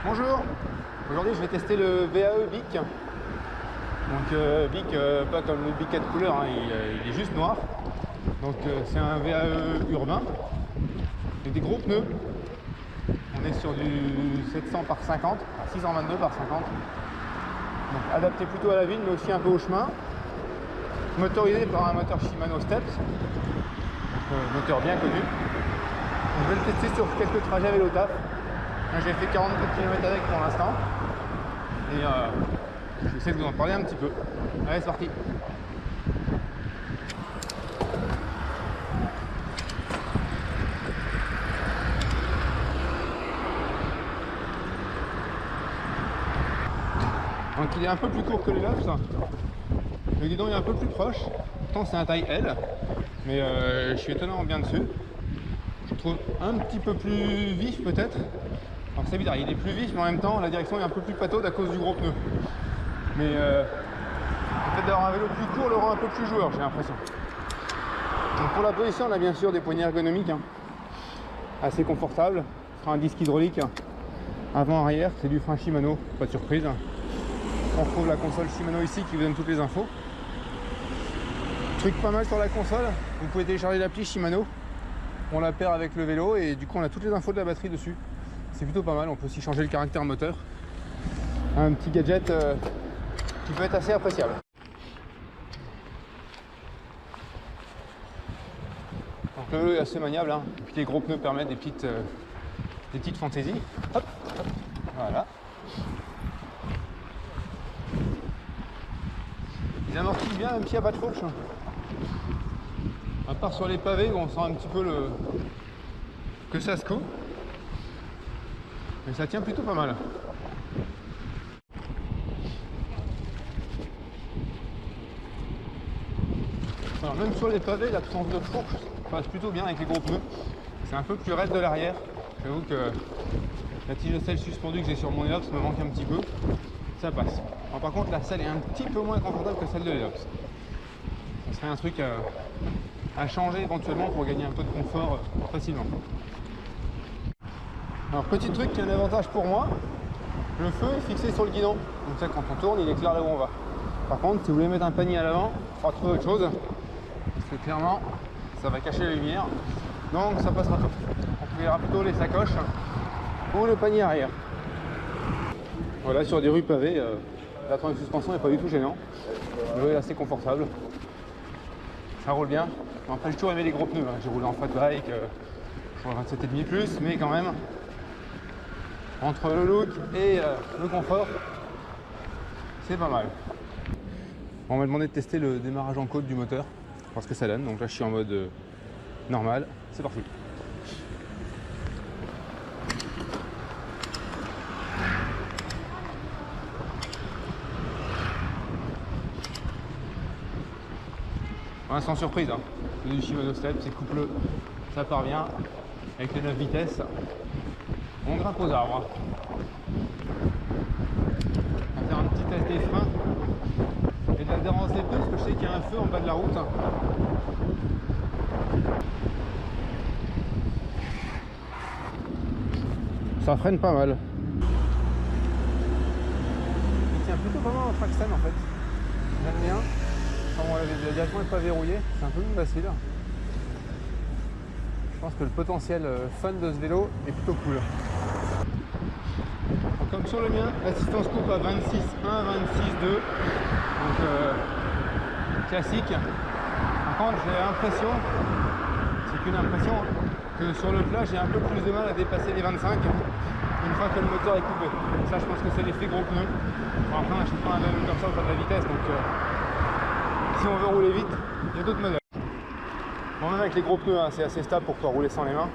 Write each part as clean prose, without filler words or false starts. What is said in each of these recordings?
Bonjour, aujourd'hui je vais tester le VAE Bic. Donc Bic, pas comme le Bic 4 couleurs, hein, il est juste noir. Donc c'est un VAE urbain avec des gros pneus. On est sur du 700 par 50, 622 par 50. Donc adapté plutôt à la ville mais aussi un peu au chemin. Motorisé par un moteur Shimano Steps, moteur bien connu. Donc, je vais le tester sur quelques trajets vélo taf. J'ai fait 44 km avec pour l'instant et j'essaie de vous en parler un petit peu. Allez, c'est parti. Donc il est un peu plus court que les Lops. Le guidon est un peu plus proche. Pourtant c'est un taille L, mais je suis étonnamment bien dessus. Je trouve un petit peu plus vif peut-être. Alors c'est bizarre, il est plus vif mais en même temps la direction est un peu plus pataude à cause du gros pneu. Mais le fait d'avoir un vélo plus court le rend un peu plus joueur, j'ai l'impression. Donc pour la position on a bien sûr des poignées ergonomiques assez confortables. Frein disque hydraulique avant arrière, c'est du frein Shimano, pas de surprise. On retrouve la console Shimano ici qui vous donne toutes les infos. Truc pas mal sur la console, vous pouvez télécharger l'appli Shimano. On la paire avec le vélo et du coup on a toutes les infos de la batterie dessus. C'est plutôt pas mal, on peut aussi changer le caractère moteur. Un petit gadget qui peut être assez appréciable. Donc le vélo est assez maniable, hein. Et puis les gros pneus permettent des petites fantaisies. Hop, hop, voilà. Il amortit bien même s'il n'y a pas de fourche. À part sur les pavés où on sent un petit peu que ça se coupe. Mais ça tient plutôt pas mal. Alors même sur les pavés, l'absence de fourche passe plutôt bien avec les gros pneus. C'est un peu plus raide de l'arrière. J'avoue que la tige de selle suspendue que j'ai sur mon Elops me manque un petit peu. Ça passe. Alors, par contre la selle est un petit peu moins confortable que celle de l'Elops. Ce serait un truc à changer éventuellement pour gagner un peu de confort facilement. Alors petit truc qui a un avantage pour moi, le feu est fixé sur le guidon. Donc ça quand on tourne il éclaire là où on va. Par contre si vous voulez mettre un panier à l'avant, il faudra trouver autre chose. Parce que clairement ça va cacher la lumière. Donc ça passera pas. On verra plutôt les sacoches ou le panier arrière. Voilà, sur des rues pavées, la train de suspension n'est pas du tout gênant. Le vélo est assez confortable. Ça roule bien. Après j'ai toujours aimé les gros pneus, hein. J'ai roulé en fat bike, je roule 27,5 plus, mais quand même, entre le look et le confort, c'est pas mal. On m'a demandé de tester le démarrage en côte du moteur, voir ce que ça donne. Donc là je suis en mode normal, c'est parti. Ouais, sans surprise, hein. C'est du Shimano Step, c'est couple, ça part bien. Avec les 9 vitesses, on grimpe aux arbres. On va faire un petit test des freins et de l'adhérence des pneus parce que je sais qu'il y a un feu en bas de la route. Ça freine pas mal. Il tient plutôt pas mal en traction en fait. J'aime bien. Bon, la direction n'est pas verrouillée, c'est un peu plus facile. Je pense que le potentiel fun de ce vélo est plutôt cool. Donc, comme sur le mien, l'assistance coupe à 26.1, 26.2. Donc classique. Par contre j'ai l'impression, c'est qu'une impression, que sur le plat j'ai un peu plus de mal à dépasser les 25 une fois que le moteur est coupé. Ça je pense que c'est l'effet gros pneu. Bon, après on n'achète pas un vélo comme ça au pas de la vitesse, donc si on veut rouler vite, il y a d'autres modèles. Bon, même avec les gros pneus, hein, c'est assez stable pour pouvoir rouler sans les mains.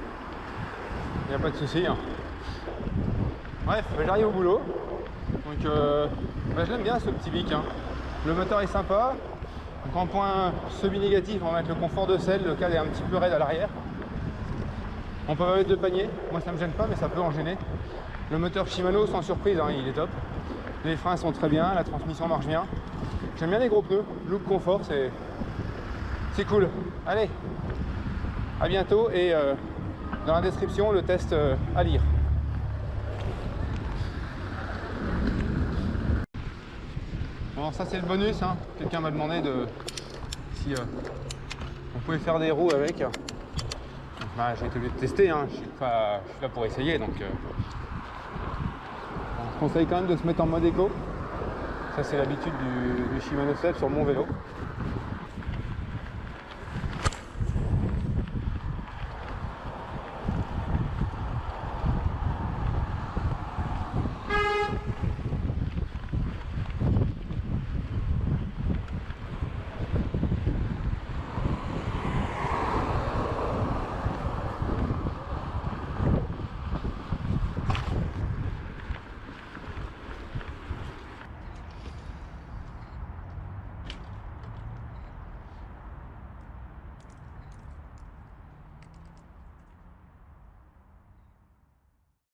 Il n'y a pas de souci. Hein. Bref, j'arrive au boulot. Donc je l'aime bien ce petit Bic. Hein. Le moteur est sympa. Donc en point semi-négatif, on va mettre le confort de selle. Le cadre est un petit peu raide à l'arrière. On peut mettre deux paniers. Moi ça me gêne pas, mais ça peut en gêner. Le moteur Shimano, sans surprise, hein, il est top. Les freins sont très bien, la transmission marche bien. J'aime bien les gros pneus, look confort, c'est cool. Allez, à bientôt et dans la description le test à lire. Alors ça c'est le bonus, hein. Quelqu'un m'a demandé si on pouvait faire des roues avec. Bah, j'ai été obligé de tester, hein. Je suis là pour essayer, donc je conseille quand même de se mettre en mode éco. Ça c'est l'habitude du Shimano Step sur mon vélo.